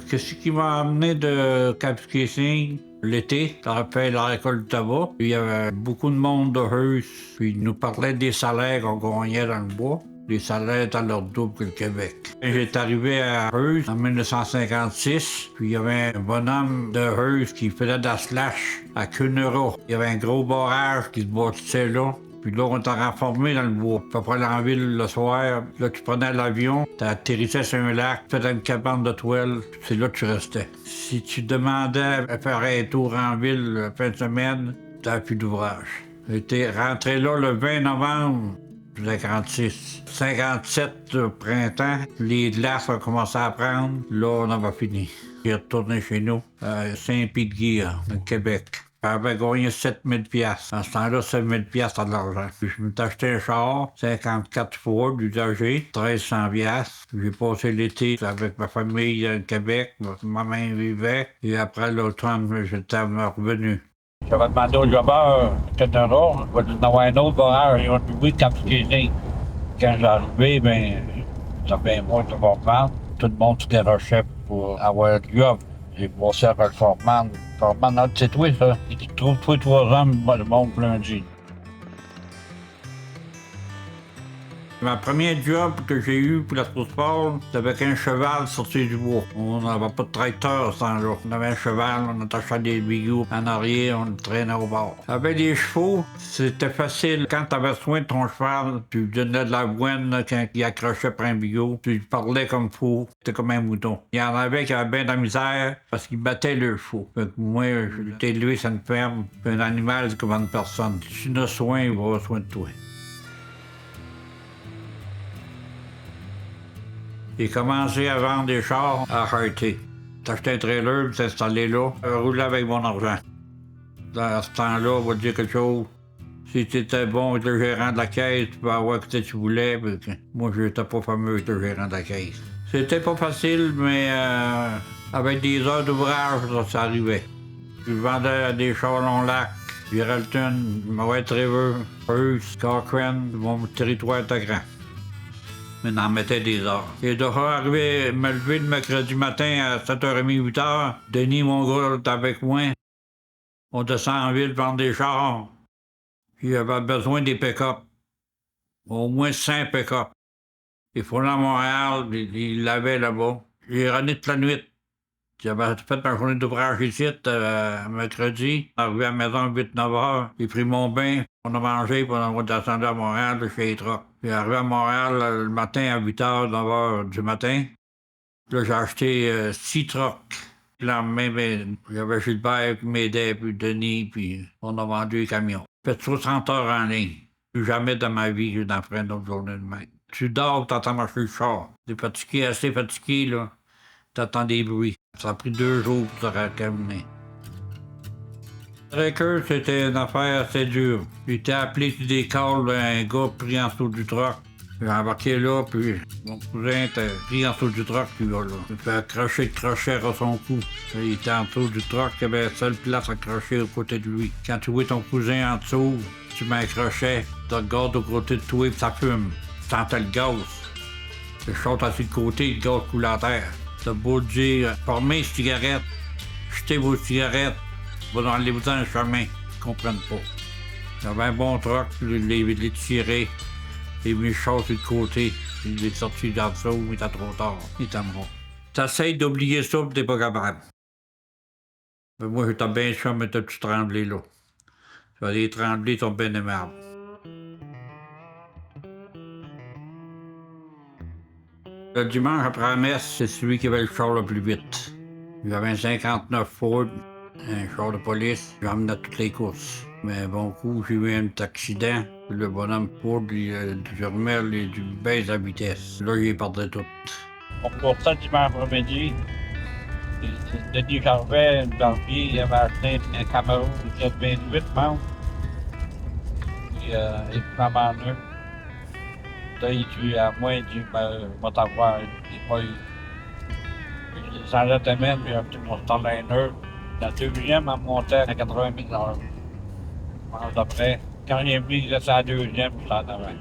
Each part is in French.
Qu'est-ce qui m'a amené de Kapuskasing l'été, après la récolte du tabac? Il y avait beaucoup de monde de Heus, puis ils nous parlaient des salaires qu'on gagnait dans le bois. Les salaires étaient leur double que le Québec. J'étais arrivé à Heus en 1956, puis il y avait un bonhomme de Heus qui faisait de la slash à Cunera. Il y avait un gros barrage qui se bâtissait là. Puis là, on t'a renformé dans le bois. Tu peux aller en ville le soir. Là, tu prenais l'avion, tu atterrissais sur un lac, tu faisais une cabane de toile, puis c'est là que tu restais. Si tu demandais à faire un tour en ville la fin de semaine, tu n'avais plus d'ouvrage. J'étais rentré là le 20 novembre 56. 57 au printemps, les glaces ont commencé à prendre. Là, on avait fini. J'ai retourné chez nous, à Saint-Pied-de-Guy, au Québec. J'avais gagné 7 000 $. En ce temps-là, 7 000 $, c'était de l'argent. Puis je me suis acheté un char, 54 Ford usagé, 1300 $. J'ai passé l'été avec ma famille au Québec, ma maman vivait. Et après l'automne, j'étais revenu. J'avais demandé au jobbeur, Canada, il va y avoir un autre barrage. Ils ont trouvé Kapuskasing. Quand j'arrivais, ben, ça fait un mois de Fort-Man. Tout le monde se dérochait pour avoir le job. J'ai bossé avec Fort-Man. Fort-Man, c'est toi, ça. Tu trouves toi 3 hommes, le monde lundi. Ma première job que j'ai eu pour la sport, c'était avec un cheval sorti du bois. On n'avait pas de tracteur à ce temps-là. On avait un cheval, on attachait des bigoux en arrière, on le traînait au bord. Avec des chevaux, c'était facile. Quand tu avais soin de ton cheval, tu lui donnais de l'avoine quand il accrochait par un bigot. Tu lui parlais comme fou. C'était comme un mouton. Il y en avait qui avaient bien de la misère parce qu'ils battaient leurs chevaux. Fait que moi, j'étais élevé sur une ferme. Un animal, c'est comme une personne. Si tu as soin, il va avoir soin de toi. J'ai commencé à vendre des chars à Harty. T'achetais un trailer, puis t'installais là, rouler avec mon argent. Dans ce temps-là, on va te dire quelque chose. Si t'étais bon avec le gérant de la caisse, tu pouvais avoir ce que tu voulais. Moi, j'étais pas fameux avec le gérant de la caisse. C'était pas facile, mais avec des heures d'ouvrage, ça arrivait. Je vendais des chars long lac, Geraldton, White River, Heus, Cochrane. Mon territoire était grand. Mais on en mettait des heures. Et de arriver, me lever le mercredi matin à 7h30, 8h, Denis, mon gars, est avec moi. On descend en ville vendre des chars. Puis j'avais besoin des pick-up. Au moins 5 pick-up. Il faut aller à Montréal, il l'avait là-bas. J'ai runné toute la nuit. J'avais fait ma journée d'ouvrage ici, mercredi. Arrivé à la maison à 8-9h. J'ai pris mon bain. On a mangé, puis on a descendu à Montréal, chez les trucks. Puis arrivé à Montréal le matin à 8h, 9h du matin. Là, j'ai acheté 6 trucks. Le lendemain, ben, j'avais Gilbert qui m'aidait, puis Denis, puis on a vendu les camions. J'ai fait 60 heures en ligne. Plus jamais de ma vie, j'ai d'en faire une autre journée de même. Tu dors, t'entends marcher le char. T'es fatigué, assez fatigué, là. T'entends des bruits. Ça a pris 2 jours pour te raccommodé. Avec eux, c'était une affaire assez dure. J'étais appelé sur des calls d'un gars pris en dessous du truck. J'ai embarqué là, puis mon cousin était pris en dessous du truck, lui, là. Il fait accrocher le crochet à son cou. Il était en dessous du truck, il y avait la seule place accrochée au côté de lui. Quand tu vois ton cousin en dessous, tu mets un crochet, tu regardes au côté de toi, puis ça fume. Tu sentais le gaz. Je saute assis de côté, le gaz coule à terre. T'as beau dire, formez une cigarette, jetez vos cigarettes, va dans les boutons de chemin, ils comprennent pas. J'avais un bon truck, je l'ai tiré, et mis le char sur le côté, il est sorti dans le dessous, il était trop tard, il était mort. T'essayes d'oublier ça, pis t'es pas capable. Mais moi, j'étais bien sûr, mais t'as-tu tremblé là? Les tremblés sont bien aimables. Le dimanche après la messe, c'est celui qui avait le char le plus vite. J'avais un 59 Ford, un char de police, j'emmenais toutes les courses. Mais bon coup, j'ai eu un petit accident. Le bonhomme Ford, il remet du baisse à vitesse. Là, j'ai perdu tout. On coursait dimanche après-midi. Denis Charvet, une barbier, il avait acheté un Camaro de 28 membres. Il prend en eux. Là, il dit à moi, il dit, va t'avoir, il dit pas, il changeait de semaine, puis il a acheté mon Starliner. La deuxième, elle montait à 80 000 $. Après, quand il est venu, il restait à la deuxième, puis ça avait.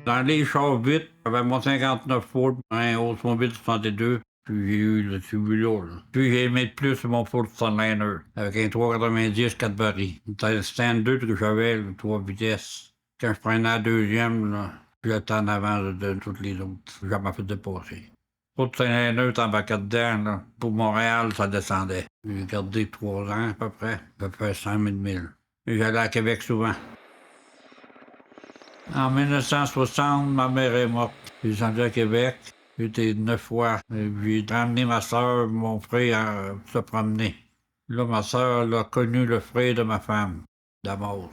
Dans les chars vite, j'avais mon 59 Ford, un Oldsmobile 62. Puis j'ai eu le tubulot, là. Puis j'ai aimé de plus mon Ford Sunliner, avec un 390 Cadbury. C'était le stand 2 que j'avais, le 3 vitesses. Quand je prenais la deuxième, là, j'étais en avant de toutes les autres. J'ai jamais fait dépasser. Ford Sunliner, t'embarquais dedans, là. Pour Montréal, ça descendait. J'ai gardé 3 ans, à peu près 100 000 milles. Et j'allais à Québec souvent. En 1960, ma mère est morte. J'ai descendu à Québec. J'étais 9 fois. Et puis, j'ai ramené ma soeur, mon frère, se promener. Là, ma soeur, elle a connu le frère de ma femme, Damos.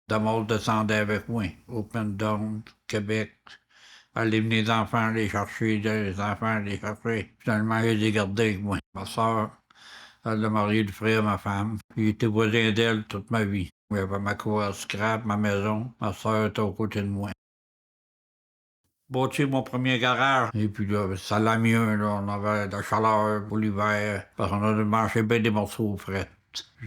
Damos descendait avec moi, Open Down, Québec. Aller mener les enfants, les chercher, les enfants, les chercher. Finalement, je les gardé avec moi. Ma soeur, elle a marié le frère de ma femme. J'ai été voisin d'elle toute ma vie. Il y avait ma cour à scrap, ma maison. Ma soeur était aux côtés de moi. Bâti mon premier garage. Et puis là, ça allait mieux, là. On avait de la chaleur pour l'hiver. Parce qu'on a mangé bien des morceaux frais.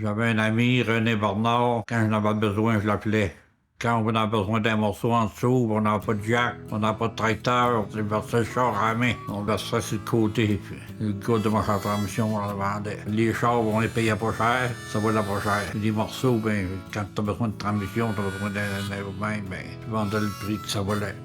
J'avais un ami, René Bernard. Quand j'en avais besoin, je l'appelais. Quand on avait besoin d'un morceau en dessous, on n'avait pas de jack, on n'avait pas de tracteur, on versait le char à la main. On versait sur le côté. Puis le gars de ma transmission, on le vendait. Les chars, on les payait pas cher, ça valait pas cher. Puis les morceaux, ben, quand tu as besoin de transmission, tu as besoin d'un même, ben, tu vendais le prix que ça valait.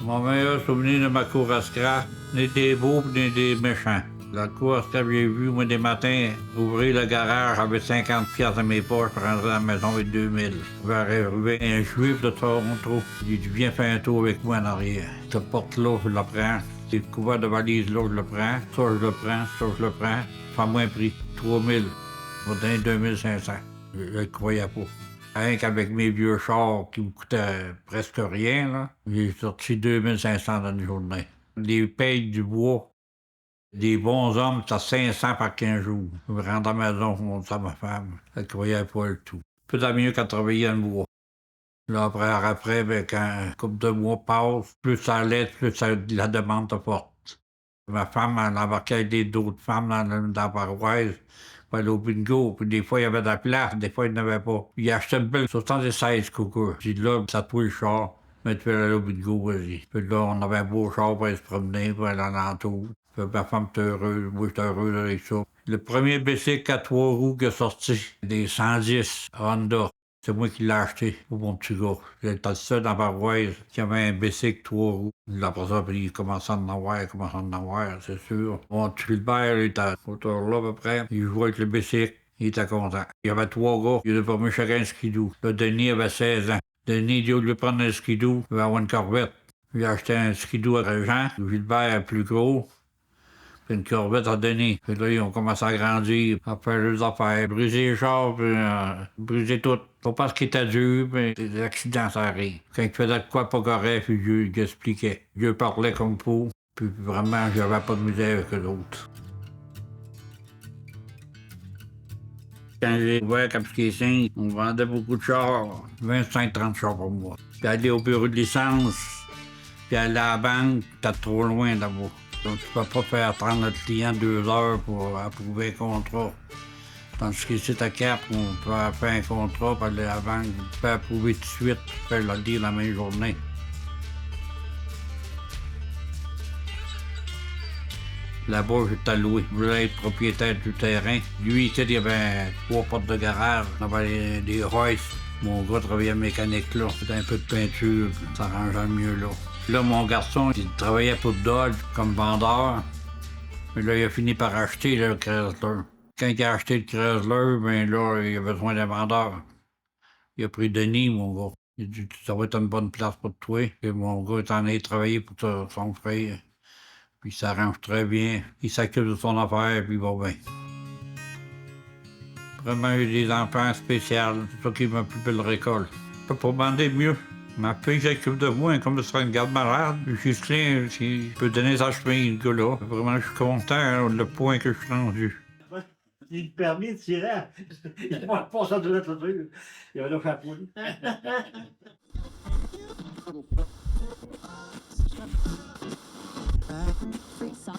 Mon meilleur souvenir de ma cour à scrap, ni des beaux ni des méchants. La cour à scrap, j'ai vu, moi, des matins, ouvrir le garage, j'avais 50 piastres dans mes poches pour rentrer à la maison avec 2000. Je vais arriver un juif de Toronto. Il dit, viens faire un tour avec moi en arrière. Cette porte-là, je la prends. C'est couvert de valises là, je le prends. Ça, je le prends. Ça, je le prends. Fais-moi un prix. 3000. Je vais donner 2500. Je ne croyais pas. Rien qu'avec mes vieux chars qui me coûtaient presque rien, là, j'ai sorti 2500 dans une journée. Les payes du bois, des bons hommes, c'était 500 par 15 jours. Je me rendais à la maison pour montrer à ma femme. Elle ne croyait pas le tout. Tout à mieux qu'à travailler dans le bois. Là, après, ben, quand un couple de mois passe, plus ça allait, plus la demande était forte. Ma femme, elle embarquait avec d'autres femmes dans la paroisse. Pour aller au bingo, puis des fois, il y avait de la place, des fois, il n'y en avait pas. Il achetait une belle 76 coucou. J'ai dit là, ça toi le char, mais tu veux aller au bingo, vas-y. Puis là, on avait un beau char pour aller se promener, pour aller alentour. Puis ma femme était heureuse, moi j'étais heureux avec ça. Le premier bicycle à 3 roues qui est sorti, des 110 Honda. C'est moi qui l'ai acheté pour mon petit gars. J'étais le seul dans la paroisse qui avait un bicycle 3 roues. Après ça, puis il commençait à en avoir, c'est sûr. Mon petit Gilbert, il était à hauteur là à peu près. Il jouait avec le bicycle. Il était content. Il y avait 3 gars. Il avait promis chacun un skidoo. Là, Denis avait 16 ans. Denis, il voulait prendre un skidoo. Il avait avoir une corvette. Il a acheté un skidoo à Régent. Gilbert, plus gros. Puis une corvette à Denis. Puis là, ils ont commencé à grandir, à faire leurs affaires, briser les chars, puis briser tout. Pas parce qu'il était dur, mais des accidents, ça arrive. Quand il faisait de quoi pas correct, puis Dieu expliquait. Dieu parlait comme faut. Puis vraiment, j'avais pas de misère avec eux autres. Quand j'ai ouvert Capsquessin, on vendait beaucoup de chars, 25-30 chars par mois. Puis aller au bureau de licence, puis aller à la banque, t'es trop loin là-bas. Donc, tu peux pas faire attendre notre client 2 heures pour approuver un contrat. Tandis qu'ici, à Cap, on peut faire un contrat, puis aller à la banque, tu peux approuver tout de suite, puis faire le deal la même journée. Là-bas, j'étais loué. Je voulais être propriétaire du terrain. Lui, ici, il y avait 3 portes de garage. On avait des Royce. Mon gars travaillait mécanique là. C'était un peu de peinture, ça arrangeait mieux là. Là, mon garçon, il travaillait pour Dodge comme vendeur. Mais là, il a fini par acheter là, le Chrysler. Quand il a acheté le Chrysler, ben là, il a besoin d'un vendeur. Il a pris Denis, mon gars. Il a dit, ça va être une bonne place pour toi. Et mon gars est en allé travailler pour son frère. Puis il s'arrange très bien. Il s'occupe de son affaire, puis il va bien. Vraiment, j'ai des enfants spéciaux. C'est ça qui m'a plus belle récolte. Je peux pas demander mieux. Ma fille s'occupe de moi, comme ce serait une garde malade. Justin, il peut donner sa chemise, le gars-là. Vraiment, je suis content, hein, le point que je suis rendu. Il le permis de tirer. Il va passer de l'autre côté. Il va le faire pouler. Free socks.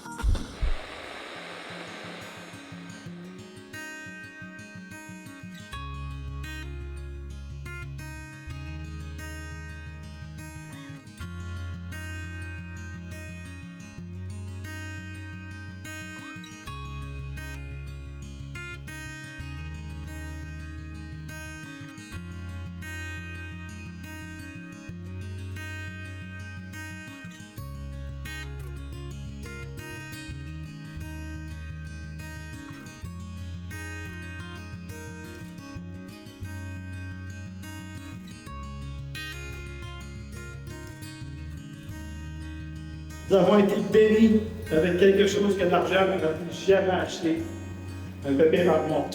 Nous avons été bénis avec quelque chose que l'argent n'aurait pu jamais acheter. Un bébé par mois.